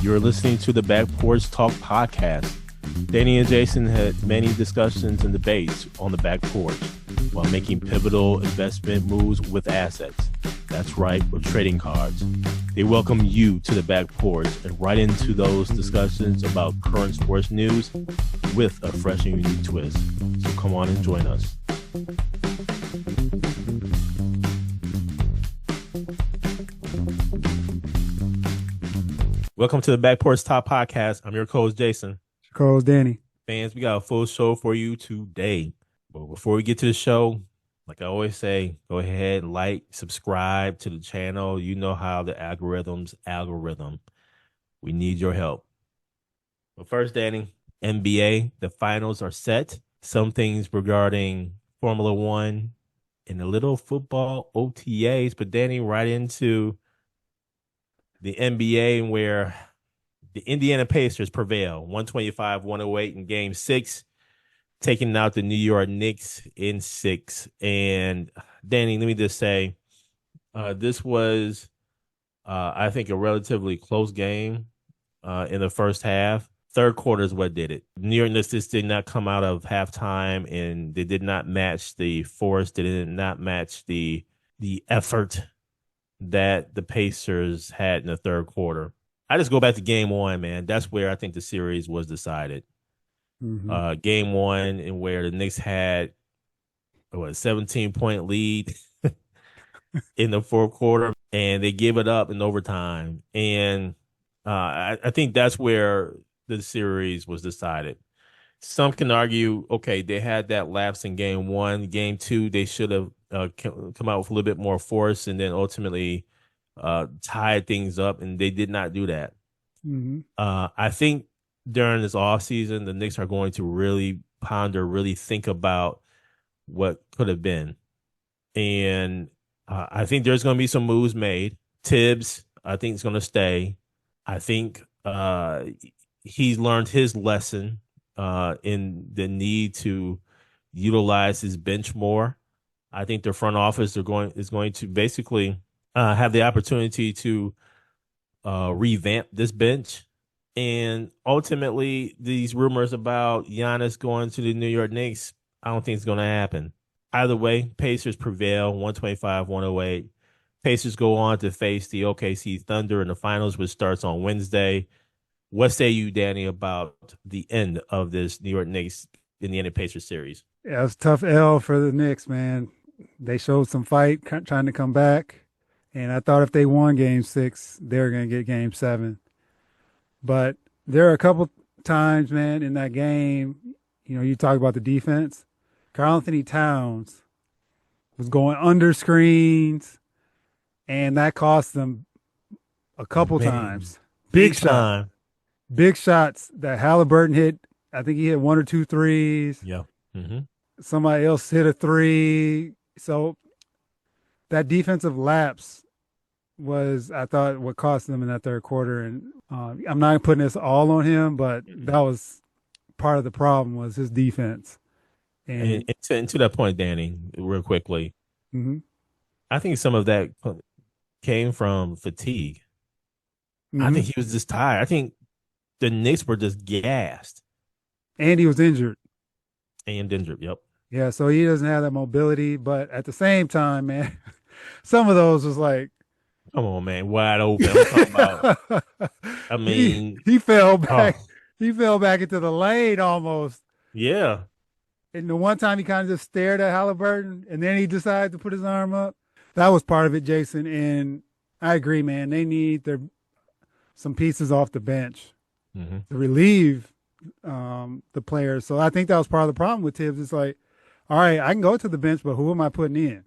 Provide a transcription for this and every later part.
You're listening to the Back Porch Talk podcast. Danny and Jason had many discussions and debates on the back porch while making pivotal investment moves with assets. That's right, with trading cards. They welcome you to the back porch and right into those discussions about current sports news with a fresh and unique twist. So come on and join us. Welcome to the Back Porch Talk podcast. I'm your co-host, Jason. Co-host, Danny. Fans, we got a full show for you today. But before we get to the show, like I always say, go ahead, like, subscribe to the channel. You know how the algorithm. We need your help. But first, Danny, NBA, the finals are set. Some things regarding Formula One and a little football OTAs. But Danny, right into the NBA, where the Indiana Pacers prevail 125-108 in Game 6, taking out the New York Knicks in 6. And Danny, let me just say, this was, I think, a relatively close game in the first half. Third quarter is what did it. New York Knicks just did not come out of halftime, and they did not match the force. They did not match the effort that the Pacers had in the third quarter. I just go back to game one, man. That's where I think the series was decided. Game one, and where the Knicks had a 17-point lead in the fourth quarter, and they give it up in overtime. And I think that's where the series was decided. Some can argue, okay, they had that lapse in game one. Game two, they should have come out with a little bit more force and then ultimately tied things up, and they did not do that. I think during this offseason, the Knicks are going to really ponder, really think about what could have been. And I think there's going to be some moves made. Thibs, I think, is going to stay. I think he's learned his lesson in the need to utilize his bench more. I think the front office is going to basically have the opportunity to revamp this bench. And ultimately, these rumors about Giannis going to the New York Knicks, I don't think it's going to happen. Either way, Pacers prevail 125-108. Pacers go on to face the OKC Thunder in the finals, which starts on Wednesday. What say you, Danny, about the end of this New York Knicks Indiana Pacers series? Yeah, it was a tough L for the Knicks, man. They showed some fight trying to come back. And I thought if they won Game 6, they were going to get Game 7. But there are a couple times, man, in that game, you talk about the defense. Karl-Anthony Towns was going under screens, and that cost them a couple times. Big shots that Halliburton hit. I think he hit one or two threes. Yeah. Somebody else hit a three. So that defensive lapse was, I thought, what cost them in that third quarter. And I'm not putting this all on him, but that was part of the problem, was his defense. And to that point, Danny, real quickly, I think some of that came from fatigue. I think he was just tired. I think the Knicks were just gassed. And he was injured. Yep. Yeah, so he doesn't have that mobility. But at the same time, man, some of those was like, come on, man, wide open. I'm talking about, I mean, he fell back. Oh. He fell back into the lane almost. Yeah. And the one time he kind of just stared at Halliburton, and then he decided to put his arm up. That was part of it, Jason. And I agree, man. They need some pieces off the bench to relieve the players. So I think that was part of the problem with Thibs. It's like, all right, I can go to the bench, but who am I putting in?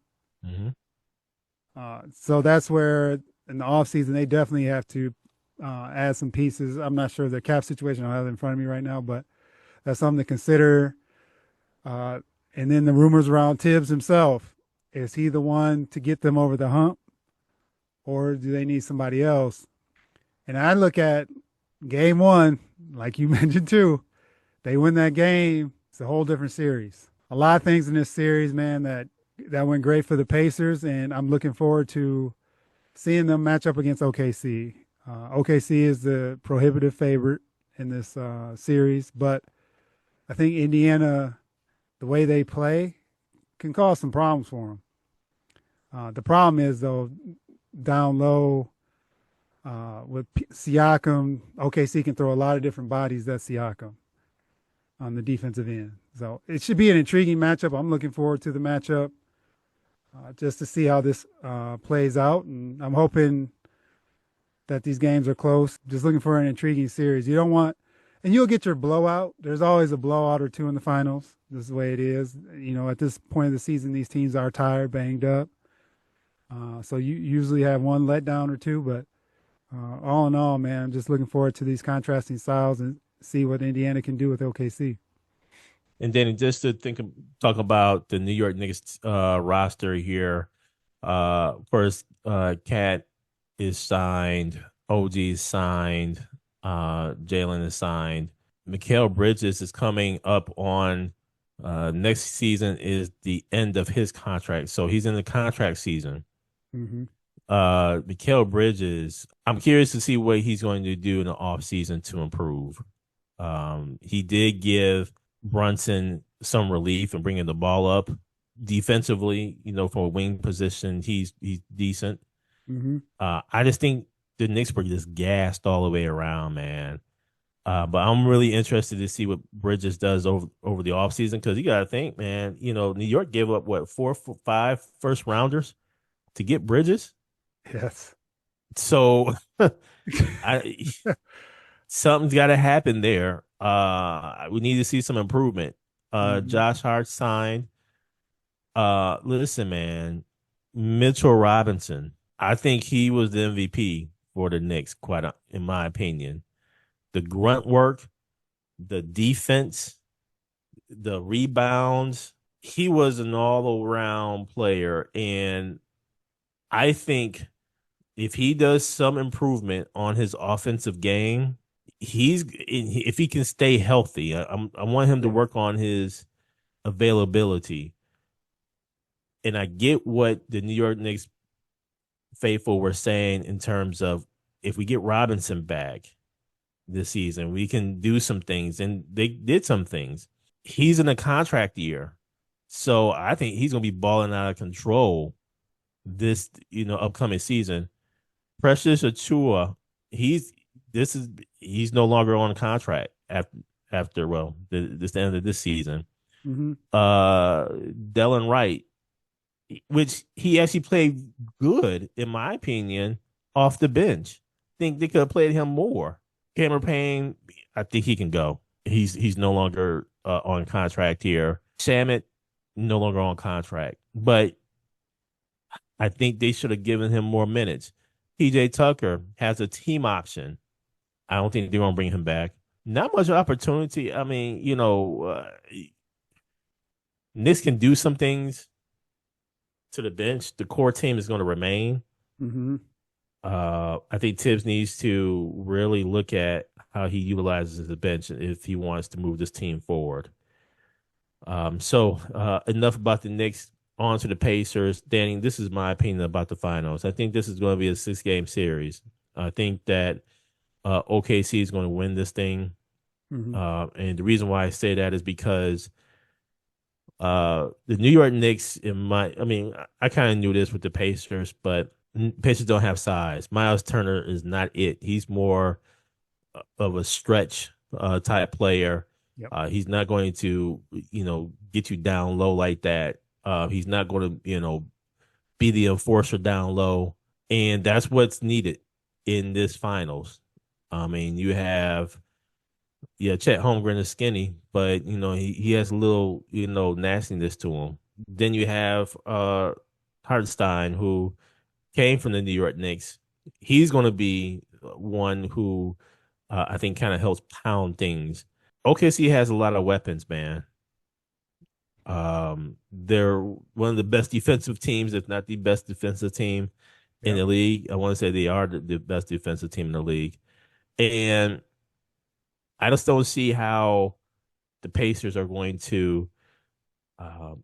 So that's where in the offseason they definitely have to add some pieces. I'm not sure the cap situation. I don't have it in front of me right now, but that's something to consider. And then the rumors around Thibs himself. Is he the one to get them over the hump, or do they need somebody else? And I look at game one, like you mentioned too, they win that game, it's a whole different series. A lot of things in this series, man, that went great for the Pacers, and I'm looking forward to seeing them match up against OKC. OKC is the prohibitive favorite in this series, but I think Indiana, the way they play, can cause some problems for them. The problem is though, down low with Siakam, OKC can throw a lot of different bodies at Siakam on the defensive end. So it should be an intriguing matchup. I'm looking forward to the matchup just to see how this plays out, and I'm hoping that these games are close. Just looking for an intriguing series. You don't want, and you'll get your blowout. There's always a blowout or two in the finals. This is the way it is. You know, at this point of the season, these teams are tired, banged up. So you usually have one letdown or two, but all in all, man, I'm just looking forward to these contrasting styles and see what Indiana can do with OKC. And then just to talk about the New York Knicks roster here. First, Cat is signed, OG is signed, Jalen is signed. Mikal Bridges is coming up on next season is the end of his contract. So he's in the contract season. Mm-hmm. Mikal Bridges, I'm curious to see what he's going to do in the offseason to improve. He did give Brunson some relief and bringing the ball up defensively, from a wing position. He's decent. Mm-hmm. I just think the Knicks were just gassed all the way around, man. But I'm really interested to see what Bridges does over the offseason because you got to think, man, New York gave up what, 5 first rounders to get Bridges. Yes. So I something's got to happen there. We need to see some improvement. Mm-hmm. Josh Hart signed. Listen, man, Mitchell Robinson. I think he was the MVP for the Knicks, in my opinion. The grunt work, the defense, the rebounds. He was an all-around player, and I think if he does some improvement on his offensive game, if he can stay healthy. I want him to Yeah. work on his availability. And I get what the New York Knicks faithful were saying in terms of if we get Robinson back this season, we can do some things. And they did some things. He's in a contract year. So I think he's going to be balling out of control this, upcoming season. Precious Achua, he's no longer on contract after the end of this season. Mm-hmm. Delon Wright, which he actually played good, in my opinion, off the bench. Think they could have played him more. Cameron Payne, I think he can go. He's no longer on contract here. Shamit, no longer on contract. But I think they should have given him more minutes. PJ Tucker has a team option. I don't think they're going to bring him back. Not much opportunity. I mean, Knicks can do some things to the bench. The core team is going to remain. Mm-hmm. I think Thibs needs to really look at how he utilizes the bench if he wants to move this team forward. So enough about the Knicks. On to the Pacers. Danny, this is my opinion about the finals. I think this is going to be a 6-game series. I think that OKC is going to win this thing. Mm-hmm. And the reason why I say that is because the New York Knicks, I kind of knew this with the Pacers, but Pacers don't have size. Miles Turner is not it. He's more of a stretch type player. Yep. He's not going to, get you down low like that. He's not going to, be the enforcer down low. And that's what's needed in this finals. I mean, you have, Chet Holmgren is skinny, but, he has a little, nastiness to him. Then you have Hartenstein, who came from the New York Knicks. He's going to be one who I think kind of helps pound things. OKC has a lot of weapons, man. They're one of the best defensive teams, if not the best defensive team in Yep. the league. I want to say they are the best defensive team in the league. And I just don't see how the Pacers are going to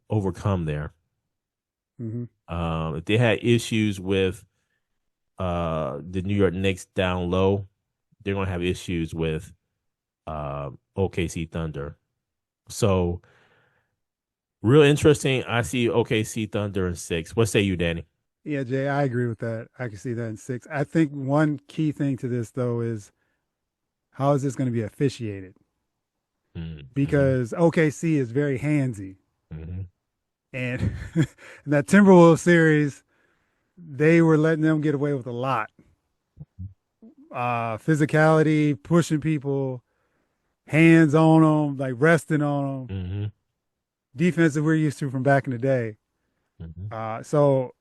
overcome there. Mm-hmm. If they had issues with the New York Knicks down low, they're gonna have issues with OKC Thunder. So real interesting. I see OKC Thunder in 6. What say you, Danny? Yeah, Jay, I agree with that. I can see that in 6. I think one key thing to this though is how is this going to be officiated? Mm-hmm. Because OKC is very handsy, Mm-hmm. and in that Timberwolves series, they were letting them get away with a lot. Physicality, pushing people, hands on them, like resting on them. Mm-hmm. Defense that we're used to from back in the day. Mm-hmm. So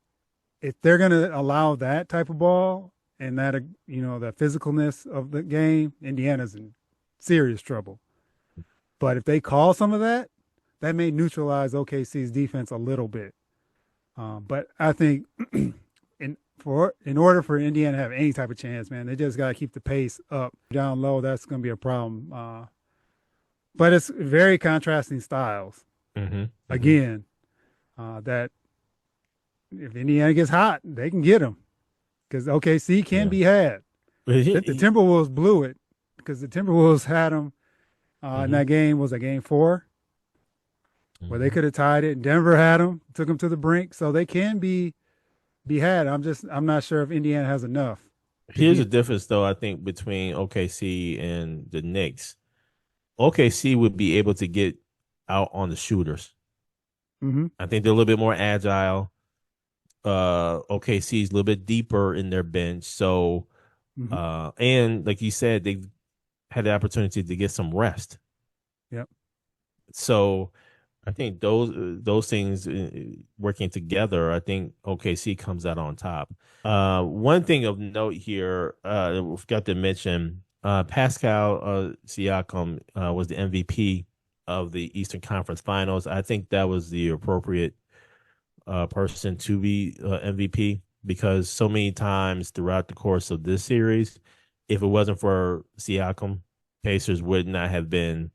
if they're going to allow that type of ball and that, the physicalness of the game, Indiana's in serious trouble. But if they call some of that, that may neutralize OKC's defense a little bit. But I think in order for Indiana to have any type of chance, man, they just got to keep the pace up. Down low, that's going to be a problem. But it's very contrasting styles. Mm-hmm. Mm-hmm. Again, that if Indiana gets hot, they can get them because OKC can Yeah. be had. The Timberwolves blew it because the Timberwolves had them in Mm-hmm. that game. Was a game 4 where they Mm-hmm. could have tied it. Denver had them, took them to the brink, so they can be had. I'm not sure if Indiana has enough to Here's the get. difference, though, I think, between OKC and the Knicks. OKC would be able to get out on the shooters. Mm-hmm. I think they're a little bit more agile. OKC is a little bit deeper in their bench. So, Mm-hmm. and like you said, they've had the opportunity to get some rest. Yep. So, I think those things working together, I think OKC comes out on top. One thing of note here, we forgot to mention, Pascal Siakam was the MVP of the Eastern Conference Finals. I think that was the appropriate person to be MVP because so many times throughout the course of this series, if it wasn't for Siakam, Pacers would not have been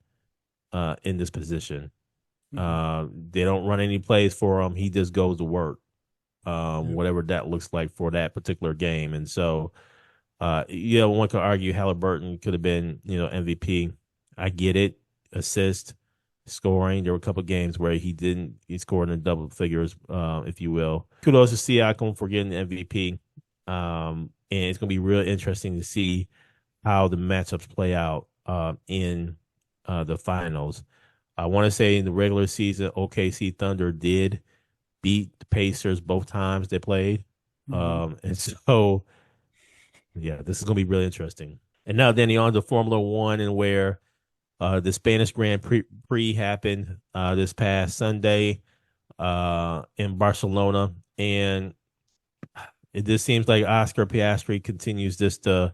in this position. Mm-hmm. They don't run any plays for him. He just goes to work, Yep. whatever that looks like for that particular game. And so, one could argue Halliburton could have been, MVP. I get it. Assist, scoring. There were a couple of games where he didn't. He scored in double figures, if you will. Kudos to Siakam for getting the MVP. And it's going to be real interesting to see how the matchups play out in the finals. I want to say in the regular season, OKC Thunder did beat the Pacers both times they played. Mm-hmm. And so, yeah, this is going to be really interesting. And now, Danny, on to Formula One, and where the Spanish Grand Prix happened this past Sunday in Barcelona. And it just seems like Oscar Piastri continues just to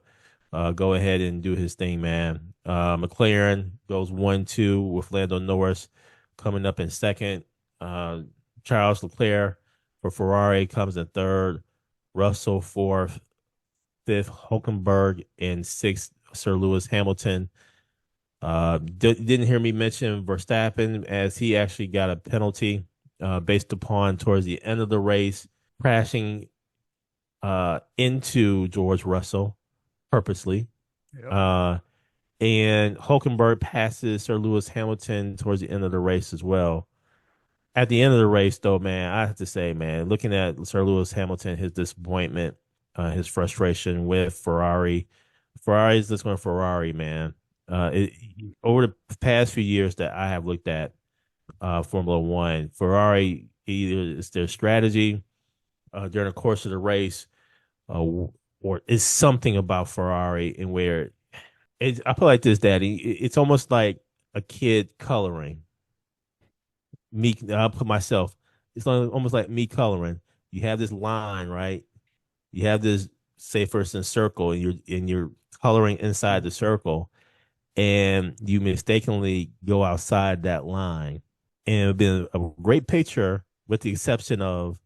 go ahead and do his thing, man. McLaren goes 1-2 with Lando Norris coming up in second. Uh, Charles Leclerc for Ferrari comes in third. Russell fourth. Fifth, Hulkenberg, and sixth, Sir Lewis Hamilton. Didn't hear me mention Verstappen as he actually got a penalty based upon towards the end of the race crashing into George Russell purposely. Yep. Uh, and Hulkenberg passes Sir Lewis Hamilton towards the end of the race as well. At the end of the race, though, man, I have to say, man, looking at Sir Lewis Hamilton, his disappointment, his frustration with Ferrari. Ferrari is just going to Ferrari, man. Over the past few years that I have looked at Formula One, Ferrari either it's their strategy during the course of the race, uh, or it's something about Ferrari and where I feel like this, Daddy. It's almost like a kid coloring. Me, I'll put myself. It's almost like me coloring. You have this line, right? You have this, say, for instance, circle, and you're coloring inside the circle, and you mistakenly go outside that line, and it'd been a great picture, with the exception of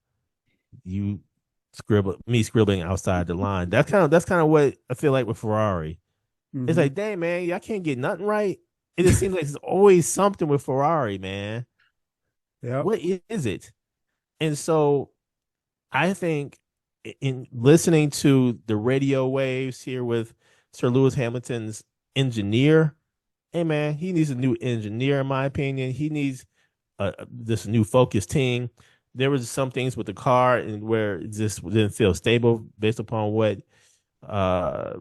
you me scribbling outside the line. That's kind of what I feel like with Ferrari. It's Mm-hmm. like, dang man, I can't get nothing right. It just seems like there's always something with Ferrari, man. Yep. What is it? And so I think in listening to the radio waves here with Sir Lewis Hamilton's engineer, hey man, he needs a new engineer in my opinion. He needs this new focus team. There was some things with the car and where it just didn't feel stable based upon what uh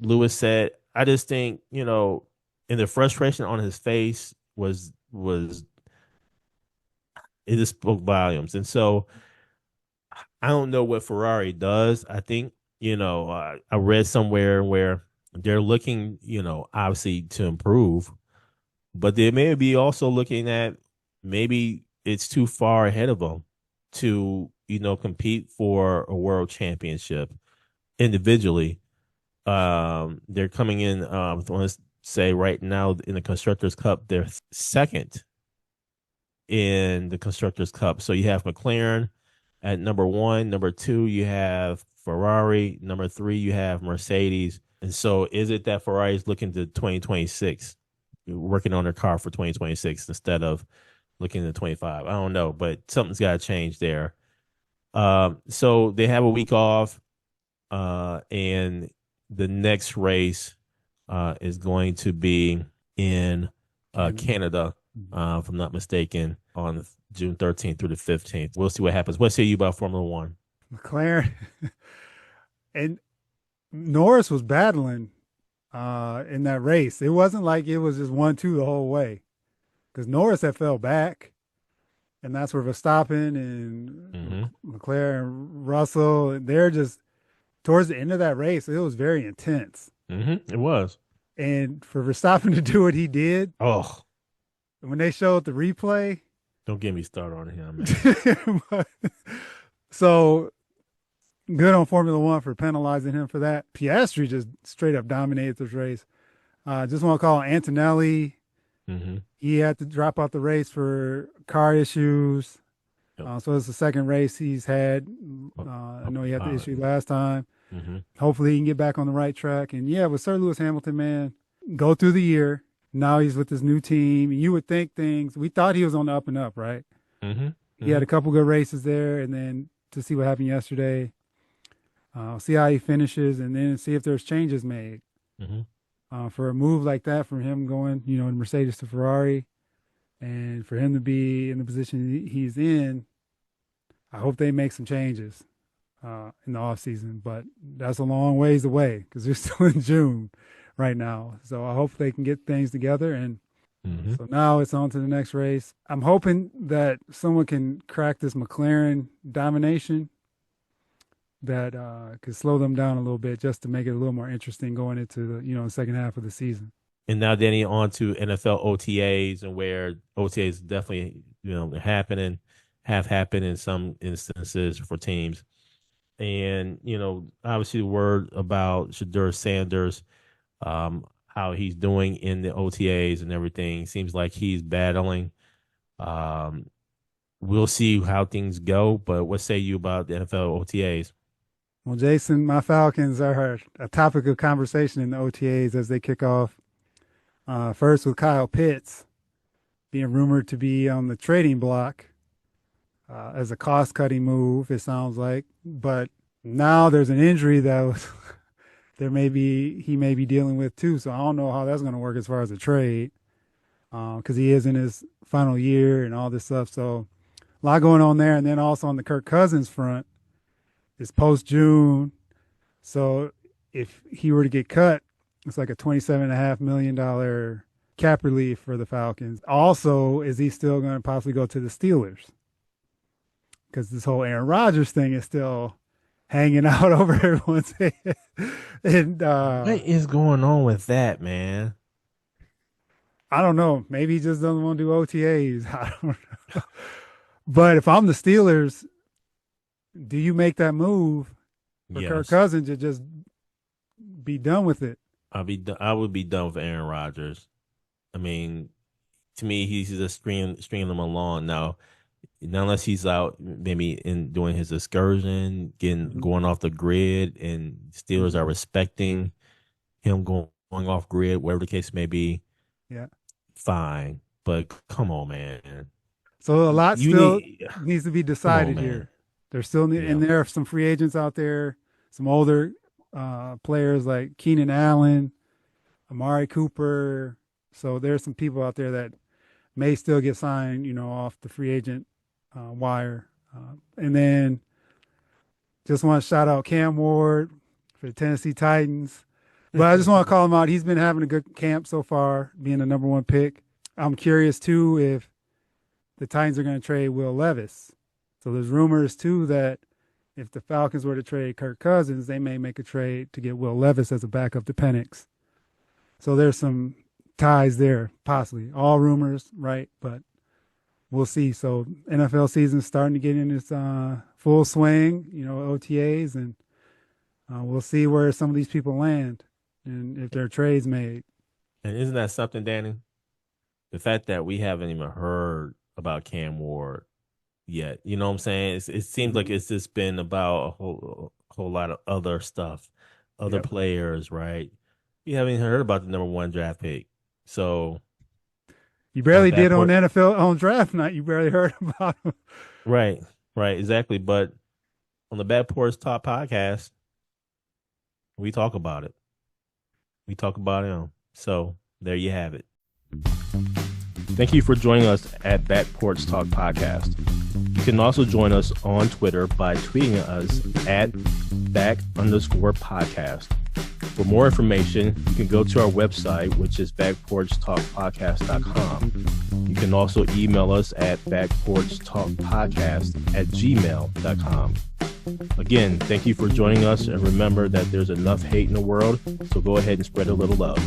Lewis said. I just think, and the frustration on his face was it just spoke volumes. And so I don't know what Ferrari does. I think, I read somewhere where they're looking, obviously to improve, but they may be also looking at maybe it's too far ahead of them to, compete for a world championship individually. They're coming in, I want to say right now in the Constructors' Cup, they're second in the Constructors' Cup. So you have McLaren at number one. Number two, you have Ferrari. Number three, you have Mercedes. And so is it that Ferrari is looking to 2026, working on their car for 2026 instead of looking to 25? I don't know, but something's got to change there. So they have a week off, and the next race is going to be in Canada, if I'm not mistaken, on June 13th through the 15th. We'll see what happens. What say you about Formula One? McLaren and Norris was battling in that race. It wasn't like it was just 1-2 the whole way because Norris had fell back, and that's where Verstappen and Leclerc and Russell, they're just towards the end of that race. It was very intense. It was. And for Verstappen to do what he did, Oh, when they showed the replay, don't get me started on him, man. So good on Formula One for penalizing him for that. Piastri just straight up dominated this race. Just want to call Antonelli. He had to drop out the race for car issues. Yep. So it's the second race he's had. I know he had the issue last time. Mm-hmm. Hopefully he can get back on the right track. And yeah, with Sir Lewis Hamilton, man, go through the year. Now he's with his new team. You would think we thought he was on the up and up, right? He had a couple good races there, and then to see what happened yesterday, see how he finishes, and then see if there's changes made. For a move like that, from him going, in Mercedes to Ferrari, and for him to be in the position he's in, I hope they make some changes in the offseason. But that's a long ways away because we're still in June right now. So I hope they can get things together. And so now it's on to the next race. I'm hoping that someone can crack this McLaren domination that could slow them down a little bit just to make it a little more interesting going into the second half of the season. And now Danny on to NFL OTAs, and where OTAs definitely have happened in some instances for teams. And obviously the word about Shadur Sanders, how he's doing in the OTAs and everything, seems like he's battling. We'll see how things go, but what say you about the NFL OTAs? Well, Jason, my Falcons are a topic of conversation in the OTAs as they kick off. First with Kyle Pitts being rumored to be on the trading block as a cost-cutting move, it sounds like. But now there's an injury that he may be dealing with too. So I don't know how that's going to work as far as a trade because he is in his final year and all this stuff. So a lot going on there. And then also on the Kirk Cousins front, it's post-June. So if he were to get cut, it's like a $27.5 million cap relief for the Falcons. Also, is he still going to possibly go to the Steelers? Because this whole Aaron Rodgers thing is still hanging out over everyone's head. And what is going on with that, man? I don't know. Maybe he just doesn't want to do OTAs. I don't know. But if I'm the Steelers, do you make that move for Kirk Cousins to just be done with it? I would be done with Aaron Rodgers. I mean, to me, he's just stringing them along now. Unless he's out, maybe in doing his excursion, going off the grid, and Steelers are respecting him going off grid, whatever the case may be. Yeah, fine, but come on, man. So a lot still needs to be decided here. They're still Yeah. and there are some free agents out there, some older players like Keenan Allen, Amari Cooper. So there's some people out there that may still get signed, off the free agent wire. And then just want to shout out Cam Ward for the Tennessee Titans. But I just want to call him out. He's been having a good camp so far, being the number one pick. I'm curious too if the Titans are going to trade Will Levis. So there's rumors too that if the Falcons were to trade Kirk Cousins, they may make a trade to get Will Levis as a backup to Penix. So there's some ties there, possibly. All rumors, right? But we'll see. So NFL season's starting to get in its full swing, OTAs, and we'll see where some of these people land and if there are trades made. And isn't that something, Danny? The fact that we haven't even heard about Cam Ward yet. You know what I'm saying? It seems like it's just been about a whole lot of other stuff, other players, right? You haven't even heard about the number one draft pick. So you barely did on NFL on draft night. You barely heard about him. Right, exactly. But on the Back Porch Talk podcast, we talk about it. We talk about him. So there you have it. Thank you for joining us at Back Porch Talk podcast. You can also join us on Twitter by tweeting us at back_podcast. For more information, you can go to our website, which is backporchtalkpodcast.com. You can also email us at backporchtalkpodcast@gmail.com. Again, thank you for joining us, and remember that there's enough hate in the world, so go ahead and spread a little love.